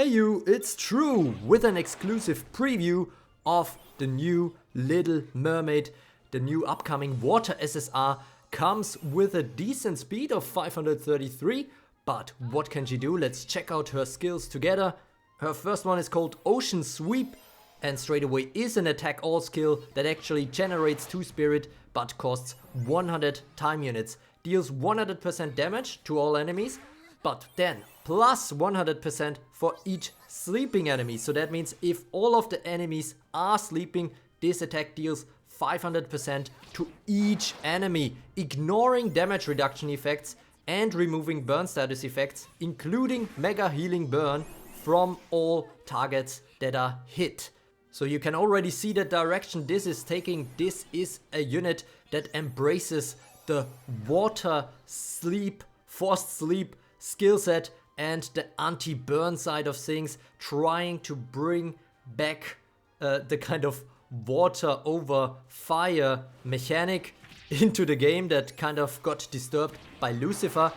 Hey you, it's True with an exclusive preview of the new Little Mermaid. The new upcoming water SSR comes with a decent speed of 533, but what can she do? Let's check out her skills together. Her first one is called Ocean Sweep and straight away is an attack all skill that actually generates 2 spirit but costs 100 time units. Deals 100% damage to all enemies, but then plus 100% for each sleeping enemy. So that means if all of the enemies are sleeping, this attack deals 500% to each enemy, ignoring damage reduction effects and removing burn status effects, including mega healing burn from all targets that are hit. So you can already see the direction this is taking. This is a unit that embraces the water sleep, forced sleep skill set and the anti-burn side of things, trying to bring back the kind of water over fire mechanic into the game that kind of got disturbed by Lucifer.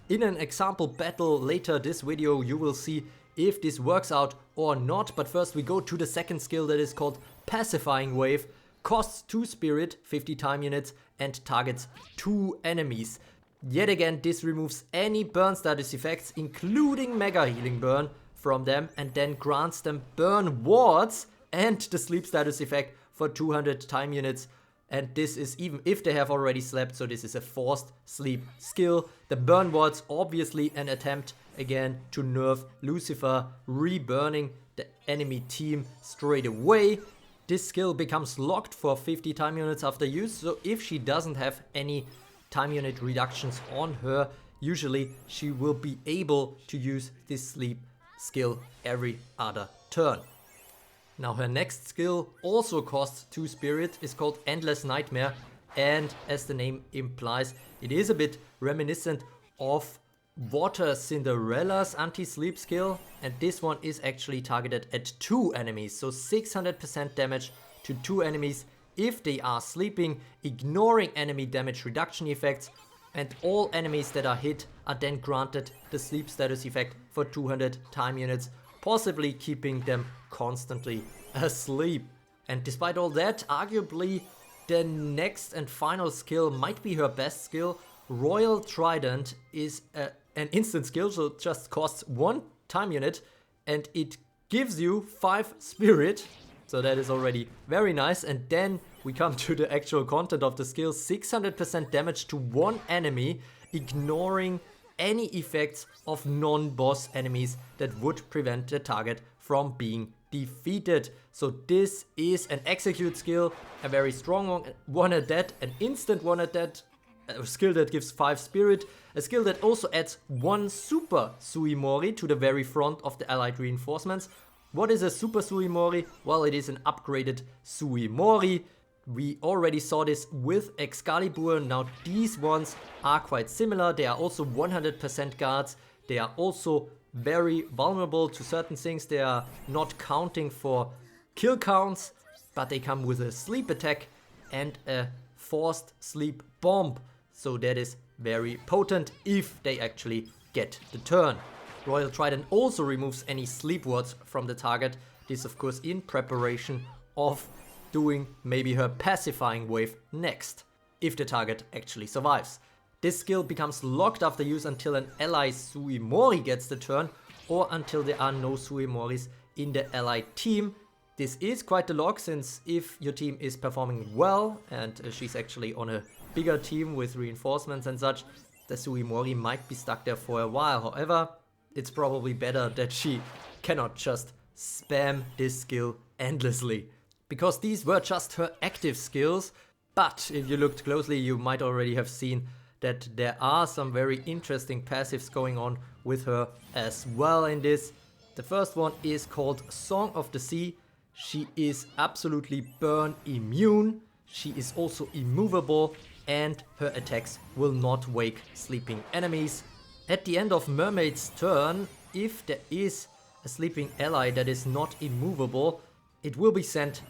In an example battle later this video you will see if this works out or not, but first we go to the second skill that is called Pacifying Wave. Costs 2 spirit, 50 time units and targets 2 enemies. Yet again, this removes any burn status effects, including mega healing burn from them, and then grants them burn wards and the sleep status effect for 200 time units. And this is even if they have already slept, so this is a forced sleep skill. The burn wards, obviously an attempt again to nerf Lucifer, reburning the enemy team straight away. This skill becomes locked for 50 time units after use, so if she doesn't have any time unit reductions on her, usually she will be able to use this sleep skill every other turn. Now her next skill also costs 2 spirit, is called Endless Nightmare, and as the name implies, it is a bit reminiscent of Water Cinderella's anti-sleep skill, and this one is actually targeted at 2 enemies, so 600% damage to 2 enemies if they are sleeping, ignoring enemy damage reduction effects, and all enemies that are hit are then granted the sleep status effect for 200 time units, possibly keeping them constantly asleep. And despite all that, arguably the next and final skill might be her best skill. Royal Trident is an instant skill, so it just costs 1 time unit and it gives you 5 spirit. So that is already very nice. And then we come to the actual content of the skill. 600% damage to 1 enemy, ignoring any effects of non-boss enemies that would prevent the target from being defeated. So this is an execute skill, a very strong one at that, an instant one at that, a skill that gives 5 spirit, a skill that also adds 1 super Suimori to the very front of the allied reinforcements. What is a super Suimori? Well, it is an upgraded Suimori. We already saw this with Excalibur. Now these ones are quite similar. They are also 100% guards. They are also very vulnerable to certain things. They are not counting for kill counts, but they come with a sleep attack and a forced sleep bomb. So that is very potent if they actually get the turn. Royal Trident also removes any sleep wards from the target. This of course in preparation of doing maybe her Pacifying Wave next, if the target actually survives. This skill becomes locked after use until an ally Suimori gets the turn or until there are no Suimoris in the allied team. This is quite the lock, since if your team is performing well and she's actually on a bigger team with reinforcements and such, the Suimori might be stuck there for a while. However, it's probably better that she cannot just spam this skill endlessly, because these were just her active skills. But if you looked closely, you might already have seen that there are some very interesting passives going on with her as well in this. The first one is called Song of the Sea. She is absolutely burn immune. She is also immovable and her attacks will not wake sleeping enemies. At the end of Mermaid's turn, if there is a sleeping ally that is not immovable, it will be sent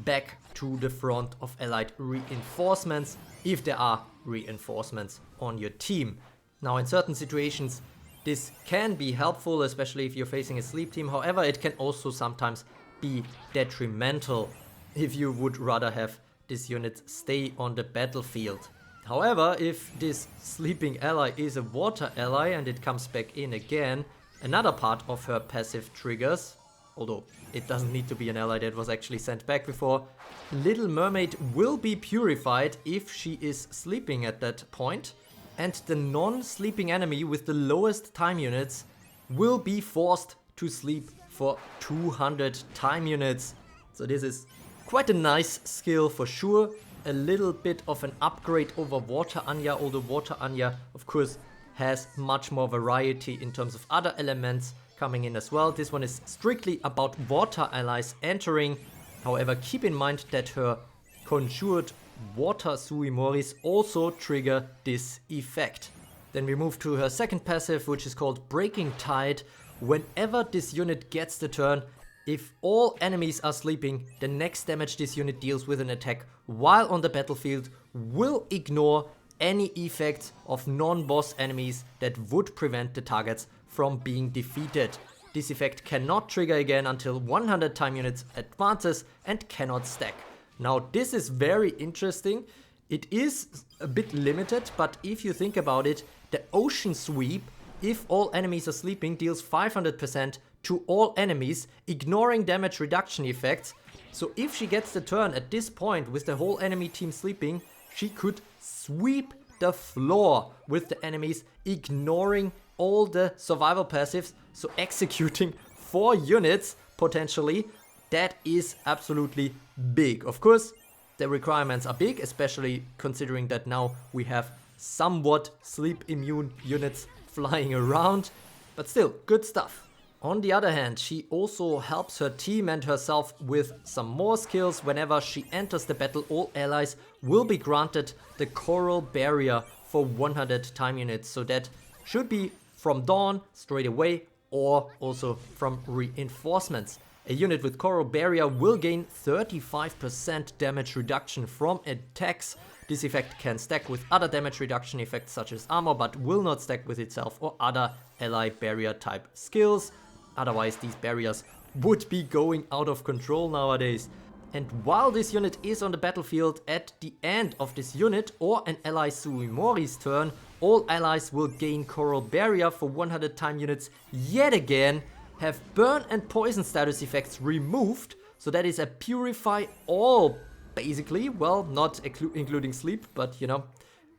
back to the front of allied reinforcements if there are reinforcements on your team. Now in certain situations this can be helpful, especially if you're facing a sleep team. However, it can also sometimes be detrimental if you would rather have this unit stay on the battlefield. However, if this sleeping ally is a water ally and it comes back in again, another part of her passive triggers, although it doesn't need to be an ally that was actually sent back before, Little Mermaid will be purified if she is sleeping at that point, and the non-sleeping enemy with the lowest time units will be forced to sleep for 200 time units. So this is quite a nice skill for sure. A little bit of an upgrade over Water Anya, although Water Anya of course has much more variety in terms of other elements coming in as well. This one is strictly about water allies entering. However, keep in mind that her conjured water Suimoris also trigger this effect. Then we move to her second passive, which is called Breaking Tide. Whenever this unit gets the turn, if all enemies are sleeping, the next damage this unit deals with an attack while on the battlefield will ignore any effects of non-boss enemies that would prevent the targets from being defeated. This effect cannot trigger again until 100 time units advances and cannot stack. Now this is very interesting. It is a bit limited, but if you think about it, the Ocean Sweep, if all enemies are sleeping, deals 500% to all enemies, ignoring damage reduction effects. So if she gets the turn at this point with the whole enemy team sleeping, she could sweep the floor with the enemies, ignoring all the survival passives, so executing 4 units potentially. That is absolutely big. Of course, the requirements are big, especially considering that now we have somewhat sleep immune units flying around, but still, good stuff. On the other hand, she also helps her team and herself with some more skills. Whenever she enters the battle, all allies will be granted the Coral Barrier for 100 time units. So that should be from dawn straight away or also from reinforcements. A unit with Coral Barrier will gain 35% damage reduction from attacks. This effect can stack with other damage reduction effects such as armor, but will not stack with itself or other ally barrier type skills. Otherwise, these barriers would be going out of control nowadays. And while this unit is on the battlefield, at the end of this unit or an ally Suimori's turn, all allies will gain Coral Barrier for 100 time units yet again, have burn and poison status effects removed, so that is a purify all basically, well, not including sleep, but you know,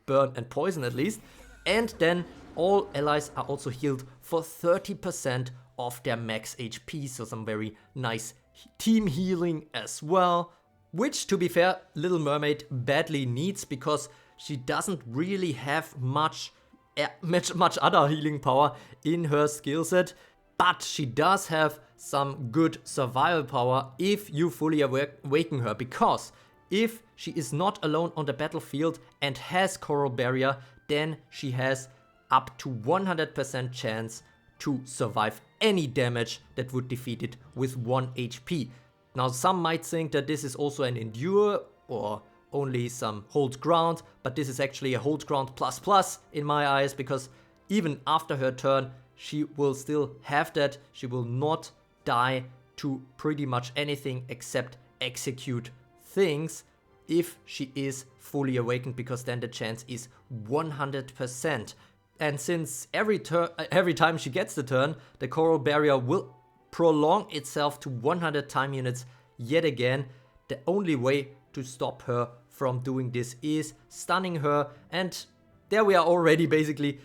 burn and poison at least. And then all allies are also healed for 30% of their max HP, so some very nice team healing as well, which to be fair, Little Mermaid badly needs because she doesn't really have much other healing power in her skill set, but she does have some good survival power if you fully awaken her, because if she is not alone on the battlefield and has Coral Barrier, then she has up to 100% chance to survive any damage that would defeat it with 1 HP. Now some might think that this is also an endure or only some hold ground, but this is actually a hold ground plus in my eyes, because even after her turn she will still have that. She will not die to pretty much anything except execute things if she is fully awakened, because then the chance is 100%. And since every time she gets the turn, the Coral Barrier will prolong itself to 100 time units yet again, the only way to stop her from doing this is stunning her. And there we are already basically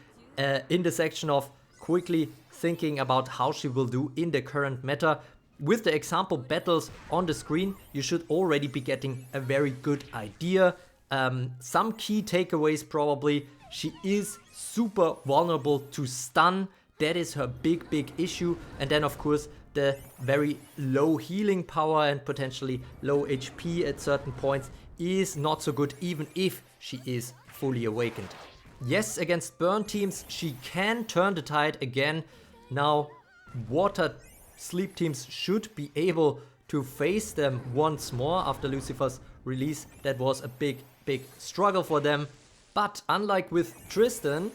in the section of quickly thinking about how she will do in the current meta. With the example battles on the screen, you should already be getting a very good idea. Some key takeaways probably: she is super vulnerable to stun. That is her big issue. And then of course the very low healing power and potentially low HP at certain points is not so good, even if she is fully awakened. Yes, against burn teams she can turn the tide again. Now water sleep teams should be able to face them once more after Lucifer's release. That was a big struggle for them. But unlike with Tristan,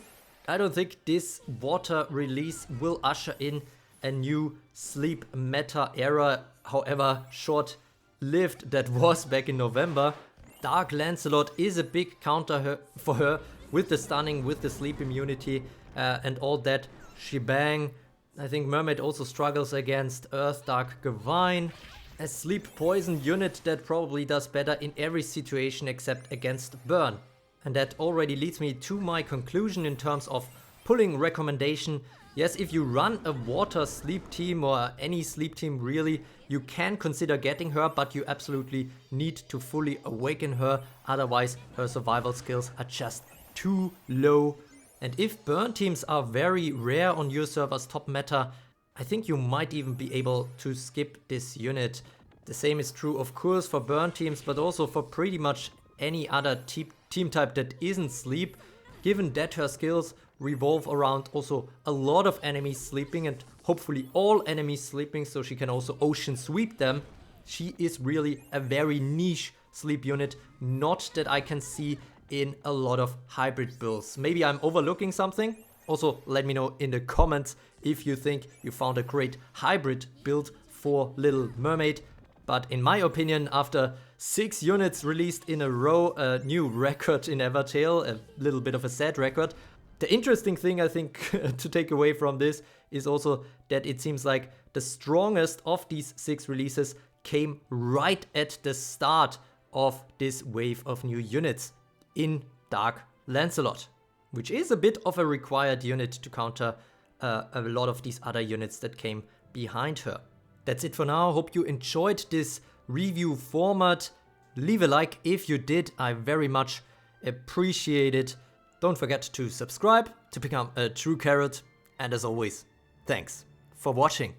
I don't think this water release will usher in a new sleep meta era, however short-lived that was back in November. Dark Lancelot is a big counter for her with the stunning, with the sleep immunity and all that shebang. I think Mermaid also struggles against Earth Dark Gavine, a sleep poison unit that probably does better in every situation except against burn. And that already leads me to my conclusion in terms of pulling recommendation. Yes, if you run a water sleep team or any sleep team really, you can consider getting her, but you absolutely need to fully awaken her, otherwise her survival skills are just too low. And if burn teams are very rare on your server's top meta, I think you might even be able to skip this unit. The same is true of course for burn teams, but also for pretty much any other team type that isn't sleep, given that her skills revolve around also a lot of enemies sleeping and hopefully all enemies sleeping, so she can also ocean sweep them. She is really a very niche sleep unit, not that I can see in a lot of hybrid builds. Maybe I'm overlooking something. Also, let me know in the comments if you think you found a great hybrid build for Little Mermaid. But in my opinion, after 6 units released in a row, a new record in Evertale, a little bit of a sad record. The interesting thing I think to take away from this is also that it seems like the strongest of these 6 releases came right at the start of this wave of new units in Dark Lancelot, which is a bit of a required unit to counter a lot of these other units that came behind her. That's it for now. Hope you enjoyed this review format. Leave a like if you did. I very much appreciate it. Don't forget to subscribe to become a true carrot. And as always, thanks for watching.